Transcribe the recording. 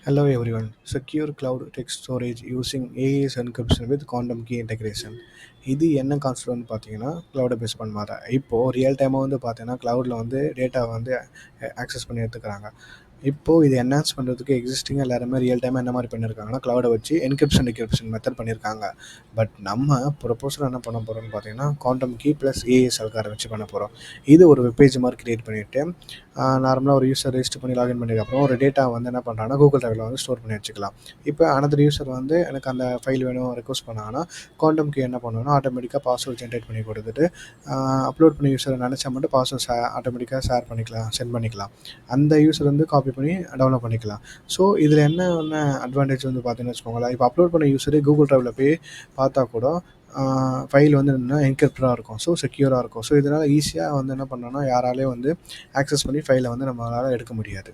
Hello everyone. Secure cloud text storage using AES encryption with quantum key integration. இது என்ன கான்செப்ட்னு பார்த்தீங்கன்னா க்ளவுடை base பண்ண மாதிரி இப்போது ரியல் டைமாக வந்து பார்த்தீங்கன்னா க்ளவுடில் வந்து டேட்டாவை வந்து ஆக்சஸ் பண்ணி எடுத்துக்கிறாங்க. இப்போது இது என்ஹான்ஸ் பண்ணுறதுக்கு எக்ஸிஸ்டிங்காக எல்லாருமே ரியல் டைமாக என்ன மாதிரி பண்ணியிருக்காங்கன்னா க்ளவுடை வச்சு என்கிரிப்ஷன் டிகிரிப்ஷன் மெத்தட் பண்ணியிருக்காங்க. பட் நம்ம ப்ரொபோசல் என்ன பண்ண போகிறோம்னு பார்த்தீங்கன்னா குவாண்டம் கீ ப்ளஸ் ஏஎஸ் அல்காரை வச்சு பண்ண போகிறோம். இது ஒரு வெப்பேஜ் மாதிரி கிரியேட் பண்ணிவிட்டு நார்மலாக ஒரு யூஸர் ரெஜிஸ்டர் பண்ணி லாகின் பண்ணதுக்கப்புறம் ஒரு டேட்டா வந்து என்ன பண்ணுறாங்கன்னா கூகுள் டிரைவில் வந்து ஸ்டோர் பண்ணி வச்சுக்கலாம். இப்போ அனதர் யூஸர் வந்து எனக்கு அந்த ஃபைல் வேணும் ரெக்வஸ்ட் பண்ணாங்கன்னா குவாண்டம் கீ என்ன பண்ணணும்னா ஆட்டோமேட்டிக்காக பாஸ்வேர்ட் ஜென்ரேட் பண்ணி கொடுத்துட்டு அப்லோட் பண்ணி யூஸர் நினச்சா மட்டும் பாஸ்வேர்ட் ஆட்டோமேட்டிக்காக ஷேர் பண்ணிக்கலாம், சென்ட் பண்ணிக்கலாம். அந்த யூஸர் வந்து காப்பி பண்ணி டவுன்லோட் பண்ணிக்கலாம். ஸோ இதில் என்ன அட்வான்டேஜ் வந்து பார்த்தீங்கன்னு வச்சுக்கோங்களேன், இப்போ அப்லோட் பண்ண யூஸரே கூகுள் டிரைவில் போய் பார்த்தா கூட ஃபைல் வந்து என்னென்னா என்கிரிப்டடாக இருக்கும். ஸோ செக்யூராக இருக்கும். ஸோ இதனால் ஈஸியாக வந்து என்ன பண்ணோன்னா யாராலையும் வந்து ஆக்சஸ் பண்ணி ஃபைலை வந்து நம்மளால் எடுக்க முடியாது.